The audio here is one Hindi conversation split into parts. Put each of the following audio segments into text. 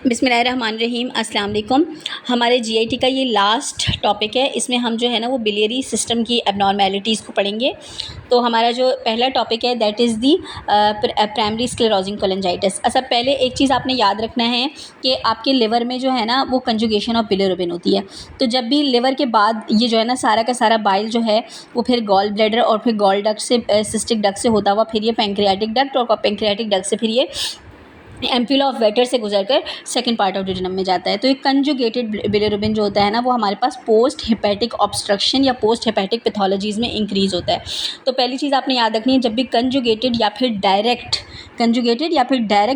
बिस्मिल्लाहिर्रहमानिर्रहीम अस्सलाम वालेकुम। हमारे जीआईटी का ये लास्ट टॉपिक है। इसमें हम जो है ना वो बिलियरी सिस्टम की एबनॉर्मेलिटीज़ को पढ़ेंगे। तो हमारा जो पहला टॉपिक है that is the primary sclerosing cholangitis. अच्छा, पहले एक चीज़ आपने याद रखना है कि आपके लिवर में जो है ना वो कंजुगेशन ऑफ बिलिरुबिन होती है। तो जब भी लिवर के बाद ये जो है ना सारा का सारा बाइल जो है वो फिर गॉल ब्लैडर और फिर गॉल डक्ट से सिस्टिक डक्ट से होता हुआ फिर ये पैंक्रियाटिक डक्ट और पैंक्रियाटिक डक्ट से फिर ये एम्प्यूला ऑफ वेटर से गुजरकर सेकंड पार्ट ऑफ ड्यूडेनम में जाता है। तो ये कंजुगेटेड बिलिरुबिन जो होता है ना वो हमारे पास पोस्ट हेपेटिक ऑब्स्ट्रक्शन या पोस्ट हेपेटिक पैथोलॉजीज़ में इंक्रीज़ होता है। तो पहली चीज़ आपने याद रखनी है, जब भी कंजुगेटेड या फिर डायरेक्ट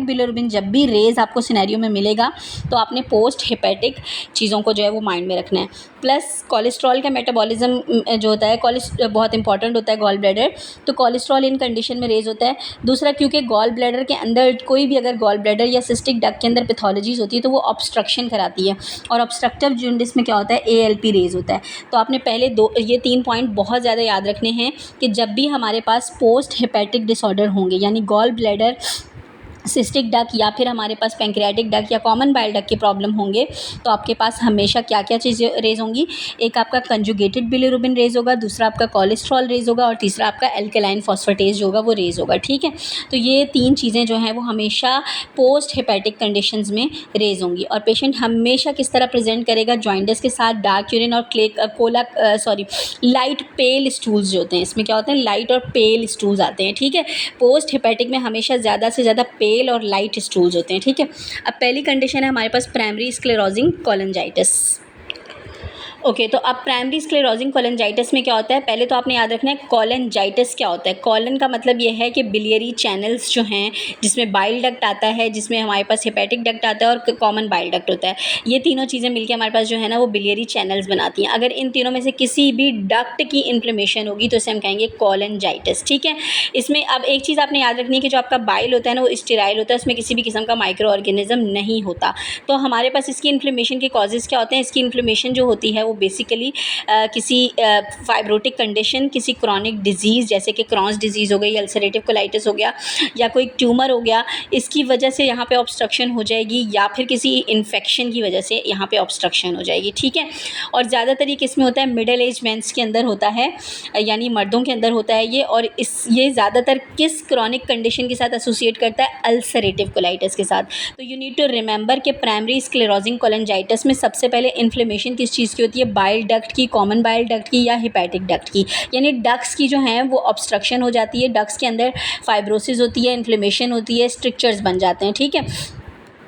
बिलिरुबिन जब भी रेज आपको सिनेरियो में मिलेगा तो आपने पोस्ट हेपेटिक चीज़ों को जो है वो माइंड में रखना है। प्लस कोलेस्ट्रॉल का मेटाबॉलिज्म जो होता है बहुत इंपॉर्टेंट होता है गॉल ब्लैडर। तो कोलेस्ट्रॉल इन कंडीशन में रेज होता है। दूसरा, क्योंकि गॉल ब्लैडर के अंदर कोई भी अगर गॉल ब्लैडर या सिस्टिक डक्ट के अंदर पैथोलॉजीज़ होती है तो वो ऑब्स्ट्रक्शन कराती है और ऑब्स्ट्रक्टिव जॉन्डिस में क्या होता है एएलपी रेज होता है। तो आपने पहले ये 3 पॉइंट बहुत ज़्यादा याद रखने हैं कि जब भी हमारे पास पोस्ट हेपेटिक डिसऑर्डर होंगे यानी गॉल ब्लैडर, सिस्टिक डक्ट या फिर हमारे पास पैंक्रियाटिक डक्ट या कॉमन बाइल डक्ट के प्रॉब्लम होंगे तो आपके पास हमेशा क्या क्या चीज़ें रेज होंगी। एक आपका कंजुगेटेड बिलिरुबिन रेज होगा, दूसरा आपका कोलेस्ट्रॉल रेज होगा और तीसरा आपका एल्कलाइन फॉस्फेटेज जो होगा वो रेज होगा। ठीक है, तो ये 3 चीज़ें जो हैं वो हमेशा पोस्ट हेपेटिक कंडीशंस में रेज होंगी। और पेशेंट हमेशा किस तरह प्रेजेंट करेगा, जॉइंटिस के साथ डार्क यूरिन और लाइट पेल स्टूल्स जो होते हैं, इसमें क्या होते हैं लाइट और पेल स्टूल्स आते हैं। ठीक है, पोस्ट हेपेटिक में हमेशा ज़्यादा से ज़्यादा पेल और लाइट स्टूल्स होते हैं। ठीक है, अब पहली कंडीशन है हमारे पास प्राइमरी स्क्लेरोजिंग कोलिंजाइटिस। ओके, तो अब प्राइमरी स्क्लेरोजिंग कोलिंजाइटिस में क्या होता है, पहले तो आपने याद रखना है कोलिंजाइटिस क्या होता है। कोलिन का मतलब ये है कि बिलियरी चैनल्स जो हैं जिसमें बाइल डक्ट आता है, जिसमें हमारे पास हेपेटिक डक्ट आता है और कॉमन बाइल डक्ट होता है। ये तीनों चीज़ें मिलकर हमारे पास जो है ना वो बिलियरी चैनल्स बनाती हैं। अगर इन तीनों में से किसी भी डक्ट की इन्फ्लेमेशन होगी तो इसे हम कहेंगे कोलिंजाइटिस। ठीक है, इसमें अब एक चीज़ आपने याद रखनी है कि जो आपका बाइल होता है ना वो स्टेराइल होता है, उसमें किसी भी किस्म का माइक्रो ऑर्गेनिज्म नहीं होता। तो हमारे पास इसकी इन्फ्लेमेशन के कॉजेज़ क्या होते हैं, इसकी इन्फ्लेमेशन जो होती है वो बेसिकली किसी फाइब्रोटिक कंडीशन, किसी क्रॉनिक डिजीज़ जैसे कि क्रॉन्स डिजीज़ हो गई, अल्सरेटिव कोलाइटिस हो गया या कोई ट्यूमर हो गया, इसकी वजह से यहाँ पे ऑब्स्ट्रक्शन हो जाएगी या फिर किसी इन्फेक्शन की वजह से यहाँ पे ऑब्स्ट्रक्शन हो जाएगी। ठीक है, और ज़्यादातर ये किस में होता है, मिडिल एज मेंस के अंदर होता है यानी मर्दों के अंदर होता है ये। और ये ज़्यादातर किस क्रॉनिक कंडीशन के साथ एसोसिएट करता है, अल्सरेटिव कोलाइटिस के साथ। तो यू नीड टू रिमेंबर कि प्राइमरी स्क्लेरोजिंग कोलिंजाइटिस में सबसे पहले इन्फ्लेमेशन किस चीज़ की होती है, बाइल डक्ट की, कॉमन बाइल डक्ट की या हेपेटिक डक्ट की। यानी डक्ट्स की जो हैं वो ऑब्स्ट्रक्शन हो जाती है, डक्ट्स के अंदर फाइब्रोसिस होती है, इन्फ्लेमेशन होती है, स्ट्रिक्चर्स बन जाते हैं। ठीक है,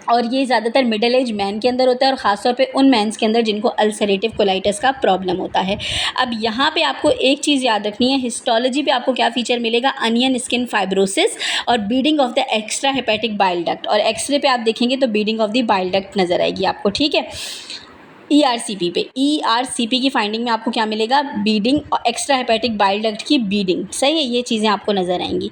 और ये ज़्यादातर मिडिल एज मैन के अंदर होता है और ख़ासतौर पे उन मैंस के अंदर जिनको अल्सरेटिव कोलाइटिस का प्रॉब्लम होता है। अब यहाँ पे आपको एक चीज़ याद रखनी है, हिस्टोलॉजी पे आपको क्या फ़ीचर मिलेगा, अनियन स्किन फाइब्रोसिस और beading of the extra hepatic bile duct. और एक्सरे पे आप देखेंगे तो beading of the bile duct नज़र आएगी आपको। ठीक है, ईआरसीपी की फाइंडिंग में आपको क्या मिलेगा, beading, extra hepatic bile duct की बीडिंग। सही है, ये चीज़ें आपको नज़र आएंगी।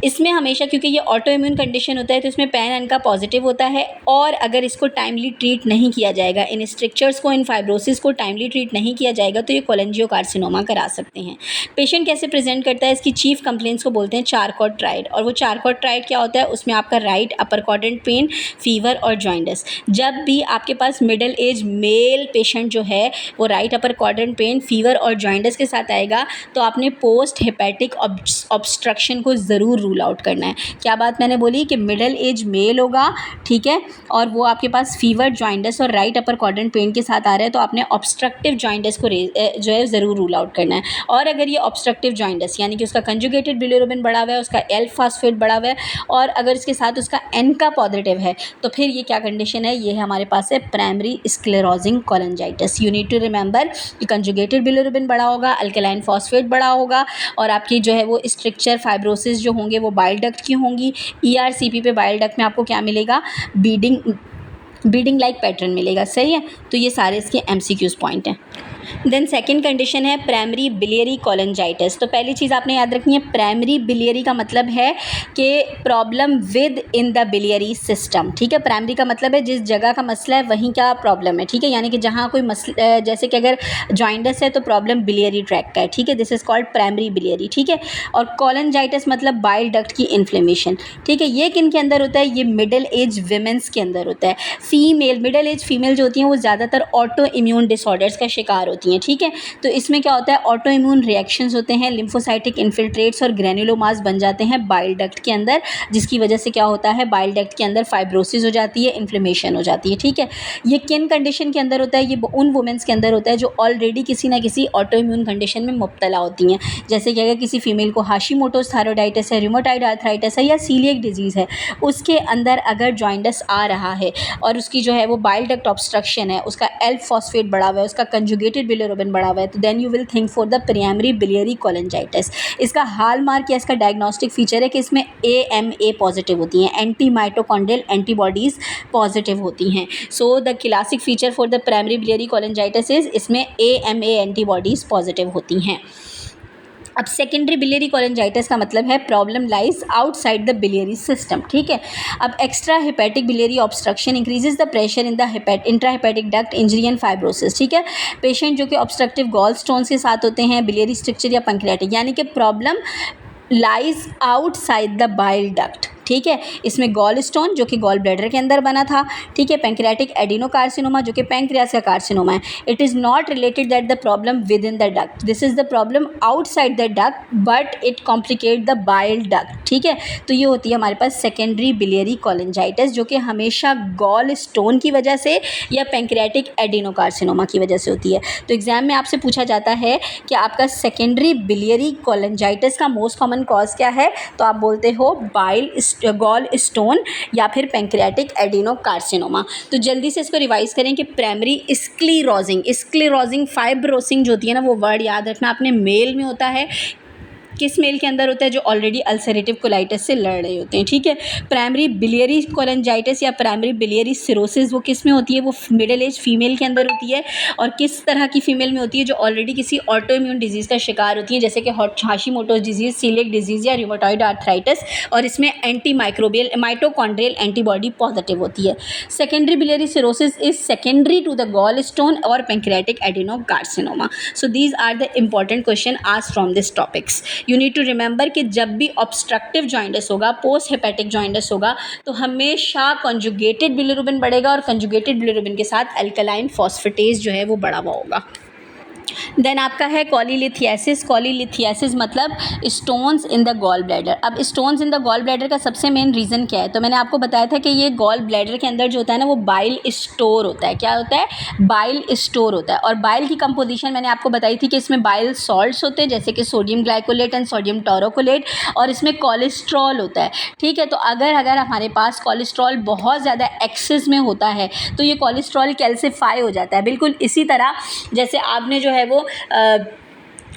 इसमें हमेशा क्योंकि ये ऑटो इम्यून कंडीशन होता है तो इसमें पैन एन का पॉजिटिव होता है और अगर इसको टाइमली ट्रीट नहीं किया जाएगा, इन स्ट्रक्चर्स को, इन फाइब्रोसिस को टाइमली ट्रीट नहीं किया जाएगा तो ये कोलेंजियोकार्सिनोमा करा सकते हैं। पेशेंट कैसे प्रेजेंट करता है, इसकी चीफ कंप्लेंट्स को बोलते हैं चारकॉट ट्राइड। और वो चारकॉट ट्राइड क्या होता है, उसमें आपका right upper quadrant pen, fever और जॉइंटिस। जब भी आपके पास मिडिल एज मेल पेशेंट जो है वो right upper quadrant pen, fever और जॉइंटिस के साथ आएगा तो आपने पोस्ट हेपेटिक ऑब्स्ट्रक्शन को ज़रूर रूल आउट करना है। क्या बात मैंने बोली कि मिडिल एज मेल होगा, ठीक है, और वो आपके पास फीवर, जॉइंटिस और राइट अपर क्वाड्रेंट पेन के साथ आ रहा है तो आपने ऑब्स्ट्रक्टिव जॉइंटिस को जो है ज़रूर रूल आउट करना है। और अगर ये ऑब्स्ट्रक्टिव जॉइंटिस यानी कि उसका कंजुगेटेड बिलिरुबिन बढ़ा हुआ है, उसका एल फास्फेट बढ़ा हुआ है और अगर इसके साथ उसका एन का पॉजिटिव है तो फिर ये क्या कंडीशन है, ये हमारे पास है primary sclerosing cholangitis. You need to remember कि कंजुगेटेड बिलिरुबिन बढ़ा होगा, अल्कलाइन फॉस्फेट बढ़ा होगा और आपकी जो है वो स्ट्रक्चर फाइब्रोसिस जो होंगे वो बाइल डक्ट की होंगी। ईआरसीपी पे बाइल डक्ट में आपको क्या मिलेगा, बीडिंग लाइक पैटर्न मिलेगा। सही है, तो ये सारे इसके एमसीक्यूज पॉइंट हैं। देन सेकेंड कंडीशन है प्राइमरी बिलियरी कोलेंजाइटिस। तो पहली चीज़ आपने याद रखनी है, प्राइमरी बिलियरी का मतलब है कि problem with in the biliary system, ठीक है। प्राइमरी का मतलब है जिस जगह का मसला है वहीं क्या प्रॉब्लम है, ठीक है। यानी कि जहाँ कोई मसला, जैसे कि अगर जॉइंटस है तो प्रॉब्लम बिलियरी ट्रैक का है, ठीक है। This is called primary biliary, ठीक है। और कोलेंजाइटिस मतलब बाइल डक्ट की इन्फ्लेमेशन, ठीक है। ये किन के अंदर होता है, ये मिडिल एज विमेंस के अंदर होता है। फीमेल, मिडिल एज फीमेल जो होती हैं वो ज़्यादातर ऑटो इम्यून डिसऑर्डर्स का शिकार होती हैं, ठीक है। तो इसमें क्या होता है, ऑटो इम्यून रिएक्शंस होते हैं, लिम्फोसाइटिक इन्फिल्ट्रेट्स और ग्रैन्युलोमास बन जाते हैं बाइल डक्ट के अंदर, जिसकी वजह से क्या होता है, बाइल डक्ट के अंदर फाइब्रोसिस हो जाती है, इन्फ्लेमेशन हो जाती है, ठीक है। ये किन कंडीशन के अंदर होता है, ये उन वुमेन्स के अंदर होता है जो ऑलरेडी किसी ना किसी ऑटो इम्यून कंडीशन में मुब्तला होती हैं। जैसे कि अगर किसी फीमेल को हाशिमोटोस थायरॉइडाइटिस है, रूमेटॉइड आर्थराइटिस है या सीलिएक डिजीज़ है, उसके अंदर अगर जॉइंटस आ रहा है और उसकी जो है वो बाइल डक्ट ऑब्स्ट्रक्शन है, उसका एल्फ फॉस्फेट बढ़ा हुआ है, उसका कंजुगेटेड बिलिरुबिन बढ़ा हुआ है, तो then you will think for the primary biliary cholangitis. इसका हॉलमार्क या इसका डायग्नोस्टिक फीचर है कि इसमें AMA पॉजिटिव होती हैं, एंटी माइटोकॉन्ड्रियल एंटीबॉडीज़ पॉजिटिव होती हैं। So the classic feature for the primary biliary cholangitis is इसमें AMA एंटीबॉडीज़ पॉजिटिव होती हैं। अब सेकेंडरी बिलियरी कोलेंजाइटिस का मतलब है problem lies outside the biliary system, ठीक है। अब extra hepatic biliary obstruction increases the pressure in the intrahepatic duct, injury and fibrosis, ठीक है। पेशेंट जो कि ऑब्स्ट्रक्टिव गॉल स्टोन्स के साथ होते हैं, बिलियरी स्ट्रक्चर या पैंक्रियाटिक, यानी कि problem lies outside the bile duct, ठीक है। इसमें गॉल स्टोन जो कि गॉल ब्लैडर के अंदर बना था, ठीक है। पैंक्रियाटिक एडिनोकार्सिनोमा जो कि पैंक्रियास का कार्सिनोमा है। It is not related that the problem with in the duct, this is the problem outside the duct but it complicate the bile duct, ठीक है। तो ये होती है हमारे पास सेकेंडरी बिलियरी कोलेंजाइटिस, जो कि हमेशा गॉल स्टोन की वजह से या पैंक्रियाटिक एडिनोकार्सिनोमा की वजह से होती है। तो एग्जाम में आपसे पूछा जाता है कि आपका सेकेंडरी बिलियरी कोलेंजाइटिस का मोस्ट कॉमन कॉज क्या है, तो आप बोलते हो बाइल गॉल स्टोन या फिर पैंक्रियाटिक एडिनोकार्सिनोमा। तो जल्दी से इसको रिवाइज करें कि प्राइमरी स्क्लेरोजिंग फाइब्रोसिंग जो होती है ना, वो वर्ड याद रखना आपने, मेल में होता है। किस मेल के अंदर होता है, जो ऑलरेडी अल्सरेटिव कोलाइटिस से लड़ रहे होते हैं, ठीक है। प्राइमरी बिलियरी कोलेंजाइटिस या प्राइमरी बिलियरी सिरोसिस वो किस में होती है, वो मिडिल एज फीमेल के अंदर होती है। और किस तरह की फीमेल में होती है, जो ऑलरेडी किसी ऑटो इम्यून डिजीज़ का शिकार होती है, जैसे कि हाशिमोटोस डिजीज़, सीलिएक डिजीज़ या रूमेटॉइड आर्थराइटिस, और इसमें anti microbial mitochondrial antibody positive होती है। Secondary biliary cirrhosis is secondary to the gall stone और pancreatic adenocarcinoma. So these are the important question asked from this topics. You need to remember कि जब भी ऑब्स्ट्रक्टिव जॉइंटस होगा, पोस्ट हेपेटिक जॉइंटस होगा, तो हमेशा कंजुगेटेड बिलिरुबिन बढ़ेगा और कंजुगेटेड बिलिरुबिन के साथ अल्कलाइन फॉस्फेटेज जो है वो बढ़ा हुआ होगा। देन आपका है कॉलीलिथियासिस। कॉलीलिथियासिस मतलब stones in the gall bladder. अब stones in the gall bladder का सबसे मेन रीज़न क्या है, तो मैंने आपको बताया था कि ये गॉल ब्लैडर के अंदर जो होता है ना, वो बाइल स्टोर होता है। क्या होता है, बाइल स्टोर होता है। और बाइल की कंपोजिशन मैंने आपको बताई थी कि इसमें बाइल सॉल्ट्स होते हैं, जैसे कि sodium glycolate and sodium taurocholate, और इसमें कोलेस्ट्रॉल होता है, ठीक है। तो अगर हमारे पास कोलेस्ट्रॉल बहुत ज़्यादा एक्सेस में होता है तो ये कोलेस्ट्रॉल कैल्सिफाई हो जाता है। बिल्कुल इसी तरह जैसे आपने जो है वो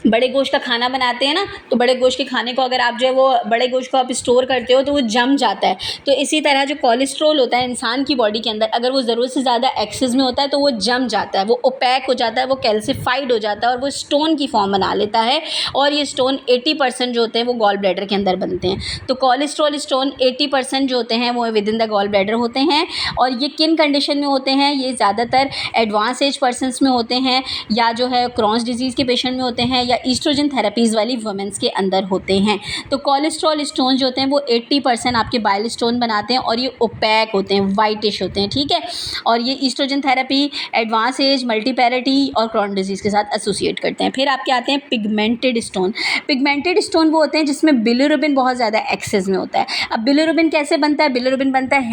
बड़े गोश्त का खाना बनाते हैं ना, तो बड़े गोश्त के खाने को अगर आप जो है वो बड़े गोश्त को आप स्टोर करते हो तो वो जम जाता है। तो इसी तरह जो कोलेस्ट्रॉल होता है इंसान की बॉडी के अंदर, अगर वो ज़रूरत से ज़्यादा एक्सेस में होता है तो वो जम जाता है, वो ओपैक हो जाता है, वो कैल्सिफाइड हो जाता है और वो स्टोन की फॉर्म बना लेता है। और ये स्टोन 80% जो होते हैं वो गॉल ब्लैडर के अंदर बनते हैं। तो कोलेस्ट्रॉल स्टोन 80% जो होते हैं वो within the gall bladder होते हैं। और ये किन कंडीशन में होते हैं, ये ज़्यादातर एडवांस एज पर्सनस में होते हैं, या जो है क्रॉन्स डिजीज़ के पेशेंट में होते हैं, या ईस्ट्रोजन थेरेपीज़ वाली वुमेन्स के अंदर होते हैं। तो कोलेस्ट्रॉल स्टोन जो होते हैं वो 80% आपके बाइल स्टोन बनाते हैं और ये ओपैक होते हैं, वाइटिश होते हैं, ठीक है। और ये ईस्ट्रोजन थेरेपी, एडवांस एज, मल्टीपैरिटी और क्रॉन डिजीज़ के साथ एसोसिएट करते हैं। फिर आपके आते हैं पिगमेंटेड स्टोन। पिगमेंटेड स्टोन वो होते हैं जिसमें बिलिरुबिन बहुत ज़्यादा एक्सेस में होता है। अब बिलिरुबिन कैसे बनता है, बिलिरुबिन बनता है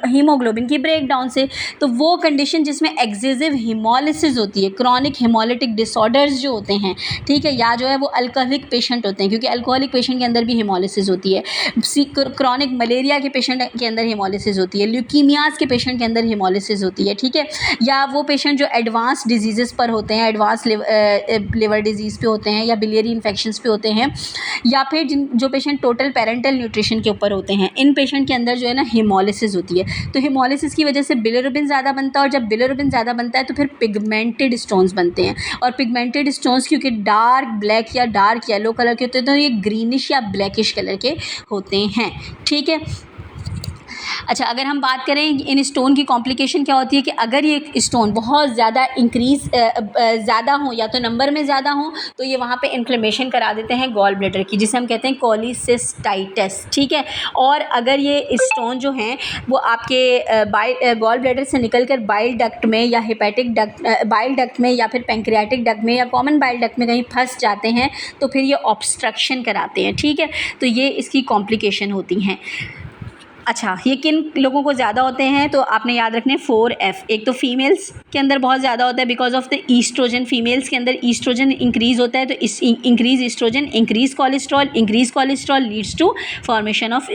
हीमोग्लोबिन की ब्रेकडाउन से। तो वो कंडीशन जिसमें एक्सेसिव हीमोलिसिस होती है, क्रॉनिक हीमोलिटिक डिसऑर्डर्स जो होते हैं, ठीक है, या जो है वो अल्कोहलिक पेशेंट होते हैं, क्योंकि अल्कोहलिक पेशेंट के अंदर भी हेमोलिसिस होती है, क्रॉनिक मलेरिया के पेशेंट के अंदर हेमोलिसिस होती है, ल्यूकीमियाज के पेशेंट के अंदर हेमोलिसिस होती है, ठीक है, या वो पेशेंट जो एडवांस डिजीज़ पर होते हैं, एडवांस लिवर डिजीज़ पे होते हैं, या बिलियरी इन्फेक्शंस पे होते हैं, या फिर जो पेशेंट टोटल पेरेंटल न्यूट्रिशन के ऊपर होते हैं, इन पेशेंट के अंदर जो है ना हेमोलिसिस होती है। तो हेमोलिसिस की वजह से बिलिरुबिन ज़्यादा बनता है, और जब बिलिरुबिन ज़्यादा बनता है तो फिर पिगमेंटेड स्टोन्स बनते हैं, और पिगमेंटेड स्टोन्स क्योंकि डार्क ब्लैक या डार्क येलो कलर के होते हैं तो ये ग्रीनिश या ब्लैकिश कलर के होते हैं, ठीक है। अच्छा, अगर हम बात करें इन स्टोन की कॉम्प्लिकेशन क्या होती है कि अगर ये स्टोन बहुत ज़्यादा ज़्यादा हो, या तो नंबर में ज़्यादा हो, तो ये वहाँ पे इन्फ्लेमेशन करा देते हैं गॉल ब्लैडर की, जिसे हम कहते हैं कोलिसिस्टाइटिस, ठीक है। और अगर ये स्टोन जो हैं वो आपके गॉल ब्लैडर से निकलकर बाइल डक्ट में या हेपेटिक डक्ट, बाइल डक्ट में या फिर पैंक्रियाटिक डक्ट में या कॉमन बाइल डक्ट में कहीं फंस जाते हैं तो फिर ये ऑब्स्ट्रक्शन कराते हैं, ठीक है। तो ये इसकी कॉम्प्लिकेशन होती हैं। अच्छा, ये किन लोगों को ज़्यादा होते हैं, तो आपने याद रखने 4F। एक तो फीमेल्स के अंदर बहुत ज़्यादा होता है because of the oestrogen, females के अंदर ईस्ट्रोजन इंक्रीज़ होता है, तो इस increase oestrogen increase cholesterol leads to formation of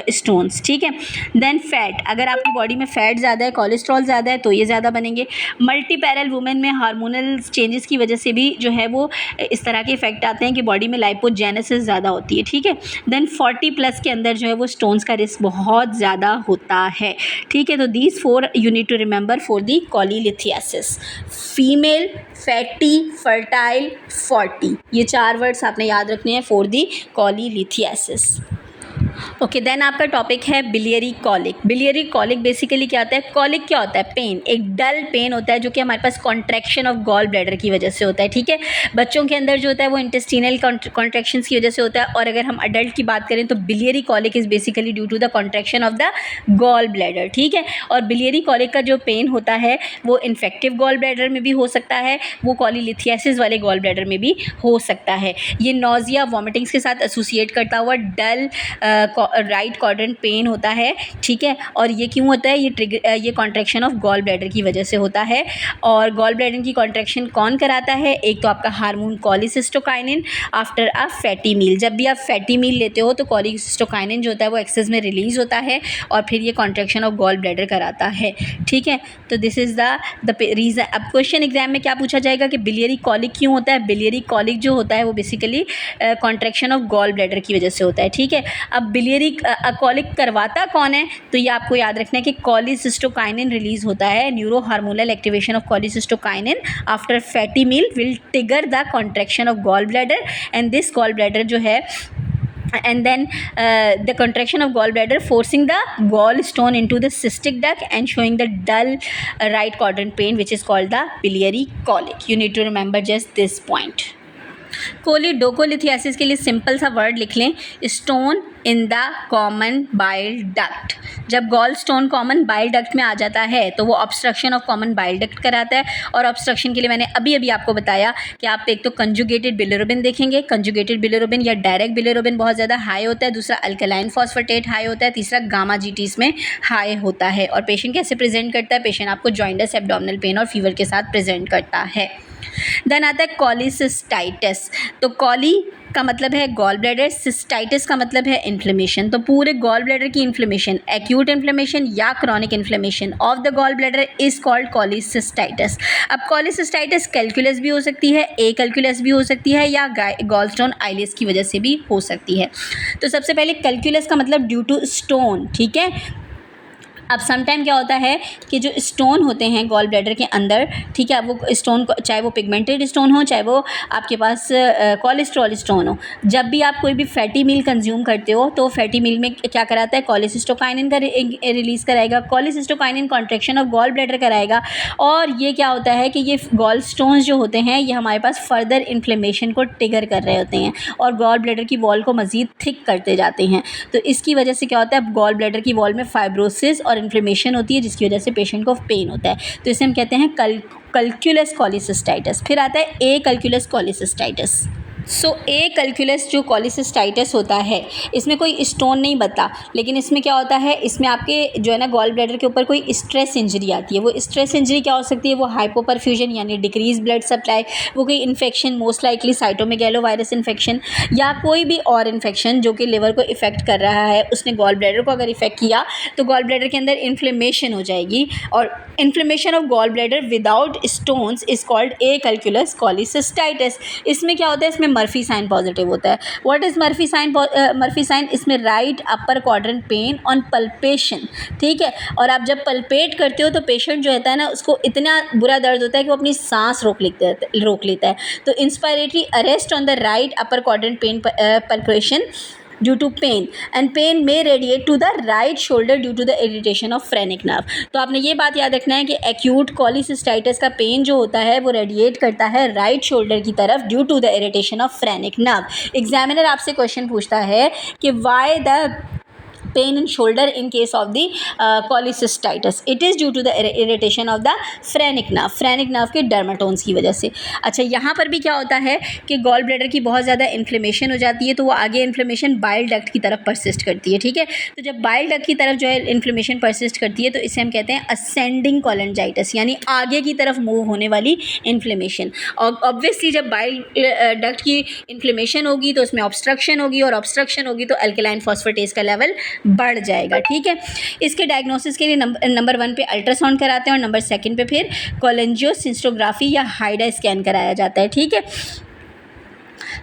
stones, ठीक है। देन फैट, अगर आपकी बॉडी में फैट ज़्यादा है, कोलेस्ट्रॉल ज़्यादा है तो ये ज़्यादा बनेंगे। मल्टीपैरल वुमेन में हार्मोनल चेंजेस की वजह से भी जो है वो इस तरह के इफेक्ट आते हैं कि बॉडी में लाइपोजेनेसिस ज़्यादा होती है, ठीक है। देन 40+ के अंदर जो है वो स्टोन्स का रिस्क बहुत ज़्यादा होता है, ठीक है। तो these 4 you need to remember for the cholelithiasis: female, fatty, fertile, 40। ये 4 वर्ड्स आपने याद रखने हैं for the cholelithiasis. Okay, then आपका टॉपिक है biliary colic. Biliary colic basically क्या होता है? कॉलिक क्या होता है? पेन, एक डल पेन होता है जो कि हमारे पास कॉन्ट्रैक्शन ऑफ गॉल ब्लैडर की वजह से होता है, ठीक है। बच्चों के अंदर जो होता है वो इंटेस्टिनल कॉन्ट्रैक्शंस की वजह से होता है, और अगर हम अडल्ट की बात करें तो biliary colic is basically due to the contraction of the gall bladder, ठीक है। और बिलियरी कॉलिक का जो पेन होता है वो इन्फेक्टिव गॉल ब्लैडर में भी हो सकता है, वो कॉलीलिथियासिस वाले गॉल ब्लैडर में भी हो सकता है। ये नोजिया, वॉमिटिंग्स के साथ एसोसिएट करता हुआ डल राइट क्वाड्रेंट पेन होता है, ठीक है। और ये क्यों होता है? ये कॉन्ट्रैक्शन ऑफ गॉल ब्लैडर की वजह से होता है। और गॉल ब्लैडर की कॉन्ट्रैक्शन कौन कराता है? एक तो आपका hormone cholecystokinin after a fatty meal. जब भी आप फैटी मील लेते हो तो कोलिसिस्टोकाइनिन जो होता है वो एक्सेस में रिलीज होता है और फिर ये कॉन्ट्रैक्शन ऑफ गॉल ब्लैडर कराता है, ठीक है। तो दिस इज़ द रीज़न। अब क्वेश्चन एग्जाम में क्या पूछा जाएगा कि बिलियरी कॉलिक क्यों होता है? बिलियरी कॉलिक जो होता है वो basically contraction of gall bladder की वजह से होता है, ठीक है। अब बिलियरी कॉलिक करवाता कौन है? तो ये आपको याद रखना है कि कोलिसिस्टोकाइनिन रिलीज होता है। Neuro hormonal activation of cholecystokinin after fatty meal will trigger the contraction of gall bladder, and this gall bladder जो है and then the contraction of gallbladder forcing the gallstone into the cystic duct and showing the dull right quadrant pain which is called the biliary colic. You need to remember just this point. कोलिडोकोलिथियासिस के लिए सिंपल सा वर्ड लिख लें, stone in the common bile duct. जब gall stone common bile duct में आ जाता है तो वो obstruction of common bile duct कराता है। और ऑब्स्ट्रक्शन के लिए मैंने अभी आपको बताया कि आप एक तो कंजुगेटेड बिलिरुबिन देखेंगे, कंजुगेटेड बिलिरुबिन या डायरेक्ट बिलिरुबिन बहुत ज़्यादा हाई होता है, दूसरा अल्कलाइन फॉस्फेटेट हाई होता है, तीसरा गामा जीटीस में हाई होता है। और पेशेंट कैसे प्रेजेंट करता है? पेशेंट आपको जॉइंडस, एब्डोमिनल पेन और फीवर के साथ प्रेजेंट करता है। देन आता है कॉलिसिस्टाइटिस। तो कॉली का मतलब है गॉल ब्लैडर, सिस्टाइटिस का मतलब है इन्फ्लेमेशन। तो पूरे गॉल ब्लैडर की इन्फ्लेमेशन, एक्यूट इन्फ्लेमेशन या chronic inflammation of the gall bladder is called cholecystitis. अब कॉलिसिस्टाइटिस कैलकुलस भी हो सकती है, ए कैलकुलस भी हो सकती है, या गॉलस्टोन आइलेस की वजह से भी हो सकती है। तो सबसे पहले कैलकुलस का मतलब ड्यू टू स्टोन, ठीक है। अब समटाइम क्या होता है कि जो स्टोन होते हैं गॉल ब्लैडर के अंदर, ठीक है, वो स्टोन चाहे वो पिगमेंटेड स्टोन हो, चाहे वो आपके पास कोलेस्ट्रॉल स्टोन हो, जब भी आप कोई भी फैटी मील कंज्यूम करते हो तो फैटी मील में क्या कराता है? कोलिसिस्टोकाइनिन का रिलीज़ कराएगा। Cholecystokinin contraction of gall bladder कराएगा, और ये क्या होता है कि ये गॉल स्टोन्स जो होते हैं ये हमारे पास फर्दर इन्फ्लेमेशन को ट्रिगर कर रहे होते हैं और गॉल ब्लैडर की वॉल को मज़ीद थिक करते जाते हैं। तो इसकी वजह से क्या होता है? गॉल ब्लैडर की वॉल में फाइब्रोसिस और इन्फ्लेमेशन होती है, जिसकी वजह से पेशेंट को पेन होता है। तो इसे हम कहते हैं कल्क्युलस कोलिसिस्टाइटिस। फिर आता है ए कैलकुलस कोलिसिस्टाइटिस। सो ए कैलकुलस जो कोलिसिस्टाइटिस होता है, इसमें कोई स्टोन नहीं बनता, लेकिन इसमें क्या होता है, इसमें आपके जो है ना गॉल ब्लैडर के ऊपर कोई स्ट्रेस इंजरी आती है। वो स्ट्रेस इंजरी क्या हो सकती है, वो हाइपोपरफ्यूजन यानी डिक्रीज ब्लड सप्लाई, वो कोई infection most likely cytomegalovirus infection, या कोई भी और इन्फेक्शन जो कि लिवर को इफेक्ट कर रहा है, उसने गॉल ब्लैडर को अगर इफेक्ट किया तो गॉल ब्लैडर के अंदर इन्फ्लेमेशन हो जाएगी, और inflammation of gall bladder without stones is called acalculous cholecystitis. इसमें क्या होता है, इसमें मर्फी साइन पॉजिटिव होता है। What is Murphy sign? Murphy sign, इसमें right upper quadrant pain on palpation, ठीक है। और आप जब पल्पेट करते हो तो पेशेंट जो रहता है ना, उसको इतना बुरा दर्द होता है कि वो अपनी सांस रोक लेता है। तो inspiratory arrest on the right upper quadrant pain palpation due to pain, and pain में radiate to the right shoulder due to the irritation of phrenic nerve. तो आपने ये बात याद रखना है कि एक्यूट कोलिसिस्टाइटिस का पेन जो होता है वो रेडिएट करता है राइट शोल्डर की तरफ due to the irritation of phrenic nerve. Examiner आपसे क्वेश्चन पूछता है कि why the pain in shoulder in case of the cholecystitis, it is due to the irritation of the phrenic nerve के डर्माटोन्स की वजह से। अच्छा, यहाँ पर भी क्या होता है कि गॉल ब्लैडर की बहुत ज़्यादा इन्फ्लेमेशन हो जाती है, तो वो आगे इन्फ्लेमेशन बाइल डक्ट की तरफ परसिस्ट करती है, ठीक है। तो जब बाइल डक्ट की तरफ जो है इन्फ्लेमेशन परसिस्ट करती है तो इसे हम कहते हैं असेंडिंग कोलेंजाइटिस, यानी आगे की तरफ मूव होने वाली इन्फ्लेमेशन। और ऑब्वियसली जब बाइल डक्ट की इन्फ्लेमेशन होगी तो उसमें ऑब्स्ट्रक्शन होगी, और ऑब्स्ट्रक्शन होगी तो अल्कलाइन फॉस्फेटेज का लेवल बढ़ जाएगा, ठीक है। इसके डायग्नोसिस के लिए नंबर 1 पे अल्ट्रासाउंड कराते हैं, और नंबर 2 पे फिर कोलेंजियोसिस्टोग्राफी या हाइडा स्कैन कराया जाता है, ठीक है।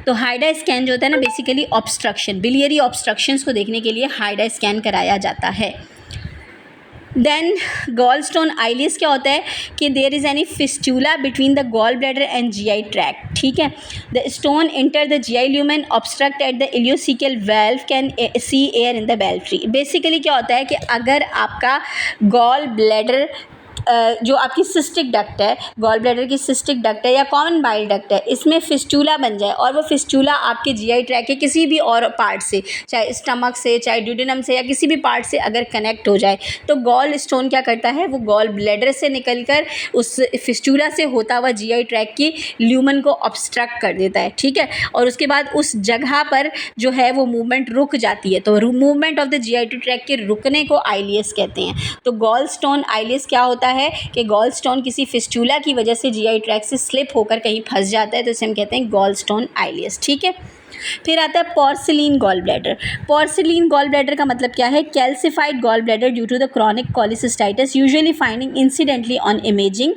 तो हाइडा स्कैन जो होता है ना, बेसिकली ऑब्स्ट्रक्शन, बिलियरी ऑब्स्ट्रक्शंस को देखने के लिए हाइडा स्कैन कराया जाता है। देन गॉल स्टोन आइलिस क्या होता है कि there is any fistula between the gall bladder and GI tract, ठीक है। The stone enter the GI lumen obstruct at the ileocaecal valve can see air in the biliary tree. Basically क्या होता है कि अगर आपका गॉल ब्लैडर जो आपकी सिस्टिक डक्ट है, गॉल ब्लैडर की सिस्टिक डक्ट है या कॉमन बाइल डक्ट है, इसमें फिस्टूला बन जाए, और वो फिस्टूला आपके जीआई ट्रैक के किसी भी और पार्ट से, चाहे स्टमक से, चाहे ड्यूडेनम से, या किसी भी पार्ट से अगर कनेक्ट हो जाए, तो गॉल स्टोन क्या करता है, वो गॉल ब्लैडर से निकलकर उस फिस्टूला से होता हुआ जीआई ट्रैक की ल्यूमन को ऑब्स्ट्रक्ट कर देता है, ठीक है। और उसके बाद उस जगह पर जो है वो मूवमेंट रुक जाती है, तो movement of the GI tract के रुकने को आइलियस कहते हैं। तो गॉल स्टोन आइलियस क्या होता है कि गॉल स्टोन किसी फिस्टूला की वजह से जीआई ट्रैक से स्लिप होकर कहीं फंस जाता है, तो इसे हम कहते हैं गॉल स्टोन आइलियस, ठीक है। फिर आता है porcelain gall bladder. Porcelain gall bladder का मतलब क्या है, calcified gall bladder due to the chronic cholecystitis usually finding incidentally on imaging,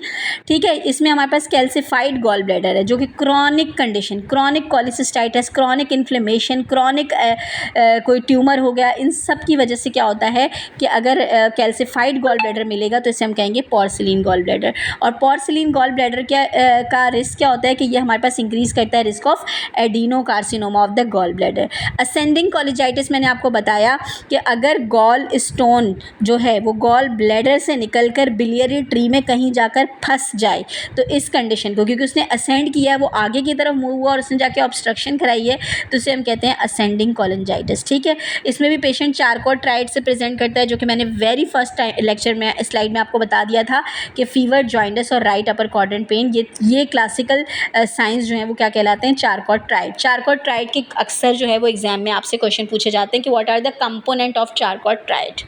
ठीक है। इसमें हमारे पास कैल्सिफाइड गॉल ब्लैडर है जो कि chronic condition, chronic cholecystitis, chronic inflammation, chronic कोई ट्यूमर हो गया, इन सब की वजह से क्या होता है कि अगर कैल्सिफाइड गॉल ब्लैडर मिलेगा तो इसे हम कहेंगे पोर्सिलीन गॉल ब्लैडर। और पोर्सिलीन गॉल ब्लैडर का रिस्क क्या होता है कि ये हमारे पास इंक्रीज़ करता है risk of adenocarcinoma of the gall bladder. Ascending cholangitis मैंने आपको बताया कि अगर गॉल स्टोन जो है वो गॉल ब्लैडर से निकलकर बिलियरी ट्री में कहीं जाकर फंस जाए, तो इस कंडीशन को, क्योंकि उसने असेंड किया है, वो आगे की तरफ मूव हुआ और उसने जाके ऑब्स्ट्रक्शन कराई है, तो उसे हम कहते हैं असेंडिंग कोलिजाइटिस, ठीक है। इसमें भी पेशेंट चारकोट ट्राइड से प्रेजेंट करता है, जो कि मैंने वेरी फर्स्ट लेक्चर में स्लाइड में आपको बता दिया था कि फीवर, जॉइंटस और राइट अपर क्वाड्रेंट पेन, ये क्लासिकल साइंस जो है वो क्या कहलाते हैं, चारकोट ट्राइड। चारकोट ट्राइड के अक्सर जो है वो एग्जाम में आपसे क्वेश्चन पूछे जाते हैं कि what are the component of Charcot triad.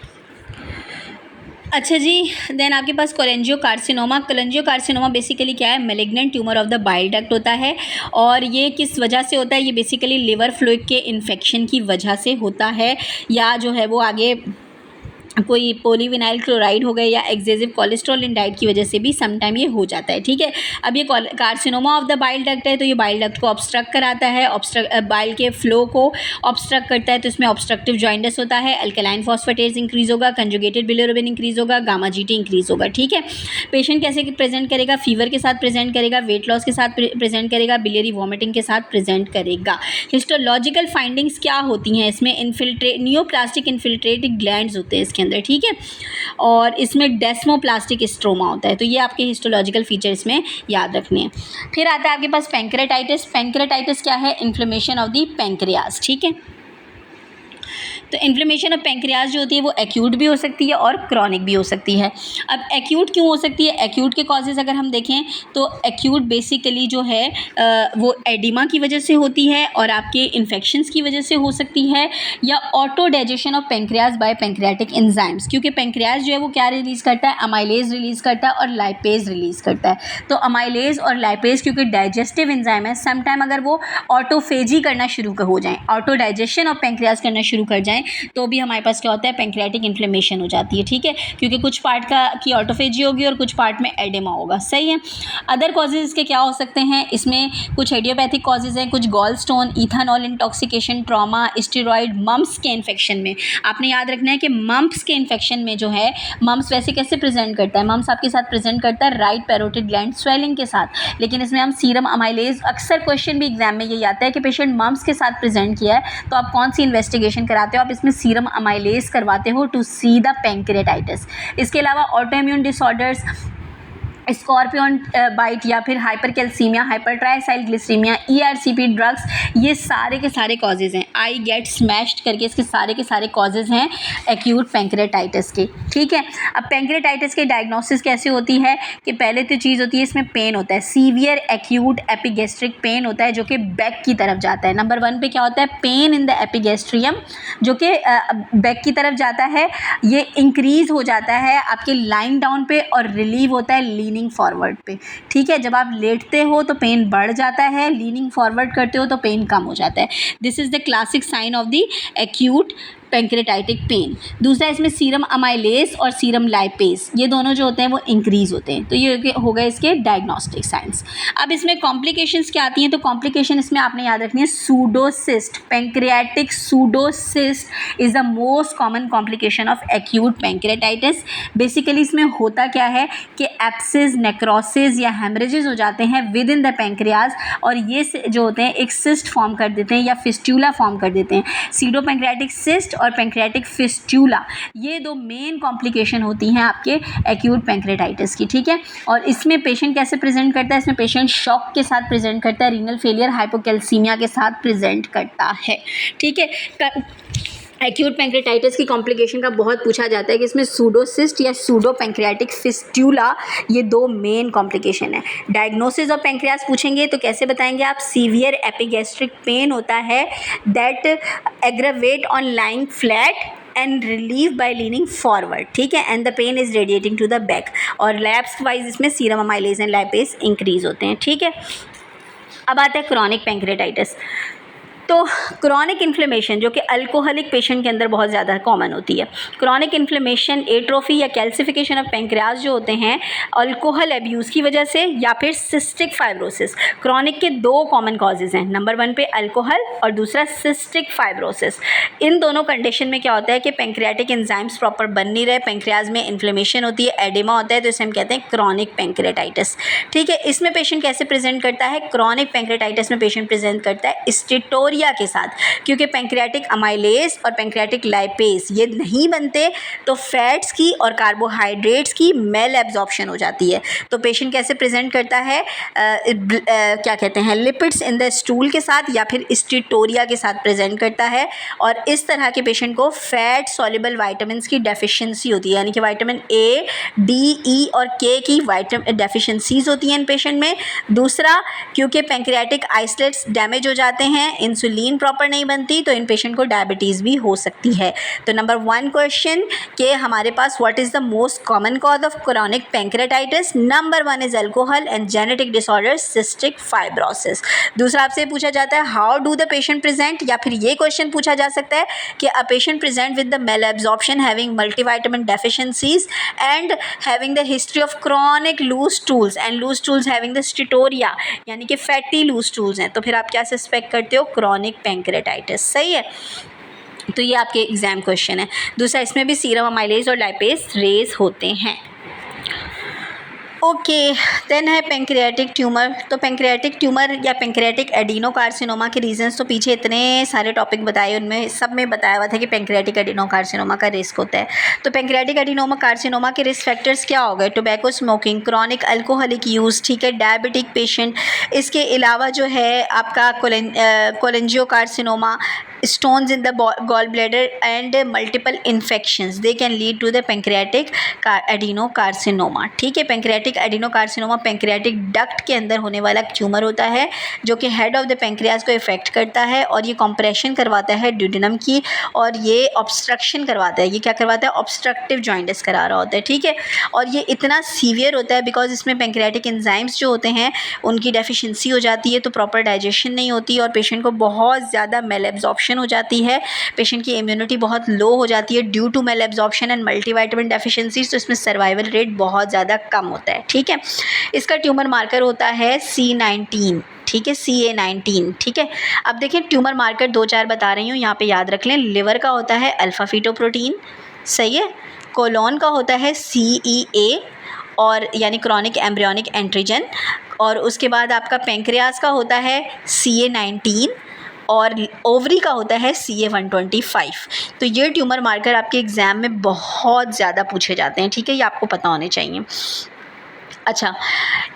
अच्छा जी, देन आपके पास कोलेंजियोकार्सिनोमा। कोलेंजियोकार्सिनोमा बेसिकली क्या है, malignant tumour of the bile duct होता है, और ये किस वजह से होता है, ये बेसिकली लिवर फ्लूइड के इन्फेक्शन की वजह से होता है, या जो है वो आगे कोई पॉलीविनाइल क्लोराइड हो गए या एक्सेसिव कोलेस्ट्रॉल इन डाइट की वजह से भी समटाइम ये हो जाता है, ठीक है। अब ये carcinoma of the bile duct है, तो ये बाइल डक्ट को ऑब्स्ट्रक्ट कराता है, बाइल के फ्लो को ऑब्स्ट्रक्ट करता है, तो इसमें ऑब्स्ट्रक्टिव जॉइंटस होता है, अल्कलाइन फॉस्फेटेज इंक्रीज होगा, कंजुगेटेड बिलिरुबिन इंक्रीज होगा, गामा जीटी इंक्रीज होगा, ठीक है। पेशेंट कैसे प्रेजेंट करेगा, फीवर के साथ प्रेजेंट करेगा, वेट लॉस के साथ प्रेजेंट करेगा, बिलियरी वॉमिटिंग के साथ प्रेजेंट करेगा। हिस्टोलॉजिकल फाइंडिंग्स क्या होती हैं इसमें, नियोप्लास्टिक इन्फिल्ट्रेटिव ग्लैंड्स होते हैं इसके अंदर, ठीक है, और इसमें डेस्मोप्लास्टिक स्ट्रोमा होता है, तो ये आपके हिस्टोलॉजिकल फीचर इसमें याद रखने हैं। फिर आता है आपके पास पैंक्रेटाइटिस। पैंक्रेटाइटिस क्या है, इन्फ्लेमेशन ऑफ द पैंक्रियाज, ठीक है। तो इन्फ्लेमेशन ऑफ पेंक्रियाज जो होती है वो एक्यूट भी हो सकती है और क्रॉनिक भी हो सकती है। अब एक्यूट क्यों हो सकती है? एक्यूट के कॉजेज़ अगर हम देखें तो एक्यूट बेसिकली जो है वो एडिमा की वजह से होती है और आपके इन्फेक्शंस की वजह से हो सकती है, या auto digestion of pancreas by pancreatic enzymes, क्योंकि पेंक्रियाज जो है वो क्या रिलीज़ करता है? अमाइलेज रिलीज़ करता है और लाइपेज रिलीज़ करता है। तो अमाइलेज और लाइपेज क्योंकि डाइजेस्टिव एंजाइम है, सम टाइम अगर वो ऑटोफेजी करना शुरू हो जाएं, ऑटो डाइजेशन ऑफ पेंक्रियाज करना शुरू कर जाएं, तो भी हमारे पास क्या होता है? पेंक्रियाटिक इन्फ्लेमेशन हो जाती है। ठीक है, क्योंकि कुछ पार्ट की ऑटोफेजी होगी और कुछ पार्ट में एडेमा होगा। सही है। अदर कॉजेज इसके क्या हो सकते हैं? इसमें कुछ एडियोपैथिक कॉजेज हैं, कुछ gall stone, ethanol intoxication, trauma, steroid, mumps के इन्फेक्शन में। आपने याद रखना है कि मम्प्स के इन्फेक्शन में जो है, मम्प्स वैसे कैसे प्रेजेंट करता है? मम्प्स आपके साथ प्रेजेंट करता है राइट पैरोटिड ग्लैंड स्वेलिंग के साथ, लेकिन इसमें हम सीरम अमाइलेज, अक्सर क्वेश्चन भी एग्जाम में यही आता है कि पेशेंट मम्प्स के साथ प्रेजेंट किया है, तो आप कौन सी इन्वेस्टिगेशन कराते हो? आप इसमें सीरम अमाइलेज करवाते हो टू सी द पेंक्रियाटाइटिस। इसके अलावा auto immune disorders, scorpion bite या फिर हाइपरकैल्सीमिया, हाइपरट्राइसाइलग्लिसरीमिया, ERCP ड्रग्स, ये सारे के सारे कॉजेज़ हैं। आई गेट स्मैश्ड करके इसके सारे कॉजेज़ हैं एक्यूट पेंक्रियाटाइटिस के। ठीक है, अब पेंक्रियाटाइटिस के डायग्नोसिस कैसे होती है कि पहले तो चीज़ होती है, इसमें पेन होता है, सीवियर एक्यूट एपिगैस्ट्रिक पेन होता है जो कि बैक की तरफ जाता है। नंबर 1 पे क्या होता है? पेन इन द एपिगैस्ट्रियम, जो कि बैक की तरफ जाता है। ये इंक्रीज़ हो जाता है आपके लाइन डाउन पे और रिलीव होता है लीनिंग फॉरवर्ड पे। ठीक है, जब आप लेटते हो तो पेन बढ़ जाता है, लीनिंग फॉरवर्ड करते हो तो पेन कम हो जाता है। This is the classic sign of the acute pancreatitic pain. दूसरा, इसमें सीरम अमाइलेज और सीरम लाइपेज, ये दोनों जो होते हैं वो इंक्रीज़ होते हैं। तो ये हो गए इसके डायग्नोस्टिक साइंस। अब इसमें कॉम्प्लिकेशंस क्या आती हैं? तो कॉम्प्लिकेशन इसमें आपने याद रखनी है, pseudocyst, pancreatic pseudocyst is the most common complication of acute pancreatitis. Basically इसमें होता क्या है कि एप्सिस, नेक्रोसिस या हेमरेजेस हो जाते हैं विद इन द पेंक्रियाज, और ये जो होते हैं एक सिस्ट फॉर्म कर देते हैं या फिस्टूला फॉर्म कर देते हैं। सीडो पेंक्रियाटिक सिस्ट और पेंक्रियाटिक फिस्टूला, ये दो मेन कॉम्प्लिकेशन होती हैं आपके एक्यूट पेंक्रियाटाइटिस की। ठीक है, और इसमें पेशेंट कैसे प्रेजेंट करता है? इसमें पेशेंट शॉक के साथ प्रेजेंट करता है, रीनल फेलियर, हाइपोकैल्सीमिया के साथ प्रेजेंट करता है। ठीक है, एक्यूट पेंक्रियाटाइटिस की कॉम्प्लिकेशन का बहुत पूछा जाता है कि इसमें सूडोसिस्ट या सूडो पेंक्रियाटिक फिस्टूला, ये दो मेन कॉम्प्लिकेशन है। डायग्नोसिस ऑफ पेंक्रियास पूछेंगे तो कैसे बताएंगे आप? सीवियर एपिगैस्ट्रिक पेन होता है that aggravate on lying flat and relieve by leaning forward. ठीक है, and the pain is radiating to the back, और लैब्स वाइज इसमें serum amylase and lipase increase होते हैं। ठीक है, अब आता है क्रॉनिक पेंक्रियाटाइटिस। तो क्रॉनिक इन्फ्लेमेशन जो कि अल्कोहलिक पेशेंट के अंदर बहुत ज़्यादा कॉमन होती है। क्रॉनिक इन्फ्लेमेशन, एट्रोफी या कैल्सिफिकेशन ऑफ पेंक्रियाज जो होते हैं अल्कोहल एब्यूज़ की वजह से या फिर सिस्टिक फाइब्रोसिस। क्रॉनिक के दो कॉमन कॉजेज़ हैं, नंबर 1 पे अल्कोहल और दूसरा सिस्टिक फाइब्रोसिस। इन दोनों कंडीशन में क्या होता है कि पेंक्रियाटिक एंजाइम्स प्रॉपर बन नहीं रहे, पेंक्रियाज में इन्फ्लेमेशन होती है, एडिमा होता है, तो इसे हम कहते हैं क्रॉनिक पेंक्रियाटाइटिस। ठीक है, इसमें पेशेंट कैसे प्रेजेंट करता है? क्रॉनिक पेंक्रियाटाइटिस में पेशेंट प्रेजेंट करता है स्टेटोरिया के साथ, क्योंकि पेंक्रियाटिक अमाइलेज और पेंक्रियाटिक लाइपेज ये नहीं बनते, तो फैट्स की और कार्बोहाइड्रेट्स की मेल एब्जॉर्प्शन हो जाती है। तो पेशेंट कैसे प्रेजेंट करता है? क्या कहते हैं, लिपिड्स इन द स्टूल के साथ या फिर स्टेटोरिया के साथ प्रेजेंट करता है। और इस तरह के पेशेंट को फैट सॉल्युबल वाइटामिन की डेफिशिएंसी होती है, यानी कि विटामिन ए, डी, ई और के की डेफिशिएंसीज होती हैं इन पेशेंट में। दूसरा, क्योंकि पेंक्रियाटिक आइसलेट्स डैमेज हो जाते हैं, इंसुलिन प्रॉपर नहीं बनती, तो इन पेशेंट को डायबिटीज़ भी हो सकती है। तो नंबर 1 क्वेश्चन कि हमारे पास what is the most common cause of chronic pancreatitis? Number 1 is alcohol and genetic disorder cystic fibrosis. दूसरा आपसे पूछा जाता है how do the patient present, या फिर ये क्वेश्चन पूछा जा सकता है कि a patient present with the malabsorption having multivitamin deficiencies and having the history of chronic loose stools and loose stools having the steatorrhoea, यानी कि फैटी लूज स्टूल्स हैं, तो फिर आप क्या सस्पेक्ट करते हो? Chronic pancreatitis. सही है, तो ये आपके एग्जाम क्वेश्चन है। दूसरा, इसमें भी सीरम अमाइलेज और लाइपेज रेज होते हैं। ओके, देन है पेंक्रियाटिक ट्यूमर। तो पेंक्रियाटिक ट्यूमर या पेंक्रियाटिक एडिनोकार्सिनोमा के रीजंस तो पीछे इतने सारे टॉपिक बताए, उनमें सब में बताया हुआ था कि पेंक्रियाटिक एडिनोकार्सिनोमा का रिस्क होता है। तो पेंक्रियाटिक एडिनोमा कार्सिनोमा के रिस्क फैक्टर्स क्या हो गए? Tobacco smoking, chronic alcoholic use, ठीक है, डायबिटिक पेशेंट, इसके अलावा जो है आपका कोलेंजियोकार्सिनोमा, stones in the gallbladder and multiple infections, they can lead to the pancreatic adenocarcinoma. ठीक है, pancreatic adenocarcinoma pancreatic duct के अंदर होने वाला ट्यूमर होता है जो कि हेड ऑफ द पेंक्रियाज को इफेक्ट करता है और ये कंप्रेशन करवाता है ड्यूडेनम की और ये ऑब्स्ट्रक्शन करवाता है। ये क्या करवाता है? ऑब्स्ट्रक्टिव जॉइंटिस करा रहा होता है। ठीक है, और ये इतना सीवियर होता है बिकॉज इसमें पेंक्रियाटिक एंजाइम्स जो होते हैं उनकी डेफिशिएंसी हो जाती है, तो प्रॉपर डाइजेशन नहीं होती और पेशेंट को बहुत ज़्यादा मेल एब्जॉर्प्शन हो जाती है, पेशेंट की इम्यूनिटी बहुत लो हो जाती है due to malabsorption and multivitamin deficiencies, तो इसमें सर्वाइवल रेट बहुत ज़्यादा कम होता है। ठीक है, इसका ट्यूमर मार्कर होता है C19, ठीक है, CA19। ठीक है, अब देखें ट्यूमर मार्कर 2-4 बता रही हूँ, यहाँ पे याद रख लें। लिवर का होता है अल्फा फीटोप्रोटीन, सही है। कोलोन का होता है CEA और यानी क्रॉनिक एम्ब्रियोनिक एंटीजन, और उसके बाद आपका पेंक्रियाज का होता है CA19 और ओवरी का होता है CA125। तो ये ट्यूमर मार्कर आपके एग्ज़ाम में बहुत ज़्यादा पूछे जाते हैं। ठीक है, ये आपको पता होने चाहिए। अच्छा,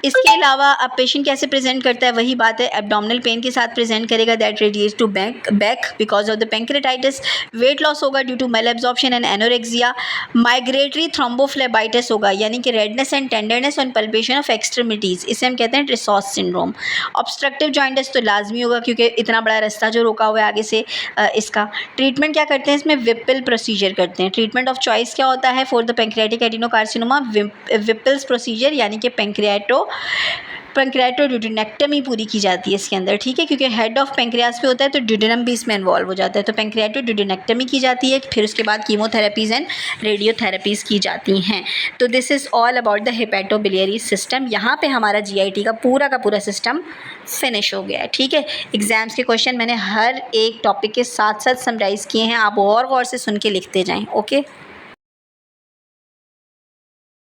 इसके अलावा अब पेशेंट कैसे प्रेजेंट करता है, वही बात है, एब्डोमिनल पेन के साथ प्रेजेंट करेगा that radiates to back because of the pancreatitis. Weight loss होगा due to malabsorption and anorexia. Migratory thrombophlebitis होगा यानी कि redness and tenderness on palpation of extremities, इसे हम कहते हैं ट्रिसॉस सिंड्रोम। ऑब्स्ट्रक्टिव जॉइंटिस तो लाजमी होगा क्योंकि इतना बड़ा रास्ता जो रोका हुआ है आगे से। इसका ट्रीटमेंट क्या करते हैं, इसमें विप्पल प्रोसीजर करते हैं। ट्रीटमेंट ऑफ चॉइस क्या होता है for the pancreatic adenocarcinoma? Whipple's procedure यानी कि पेंक्रियाटोड्यूडेनेक्टमी पूरी की जाती है इसके अंदर। ठीक है, क्योंकि हेड ऑफ पेंक्रियाज पे होता है तो ड्यूडेनम भी इसमें इन्वॉल्व हो जाता है, तो पेंक्रियाटोड्यूडेनेक्टमी की जाती है। फिर उसके बाद कीमोथेरेपीज़ एंड रेडियोथेरेपीज़ की जाती हैं। तो this is all about the hepatobiliary system. यहाँ पे हमारा GIT का पूरा सिस्टम फिनिश हो गया है। ठीक है, एग्जाम्स के क्वेश्चन मैंने हर एक टॉपिक के साथ साथ समराइज़ किए हैं, आप और गौर से सुन के लिखते जाएँ। ओके।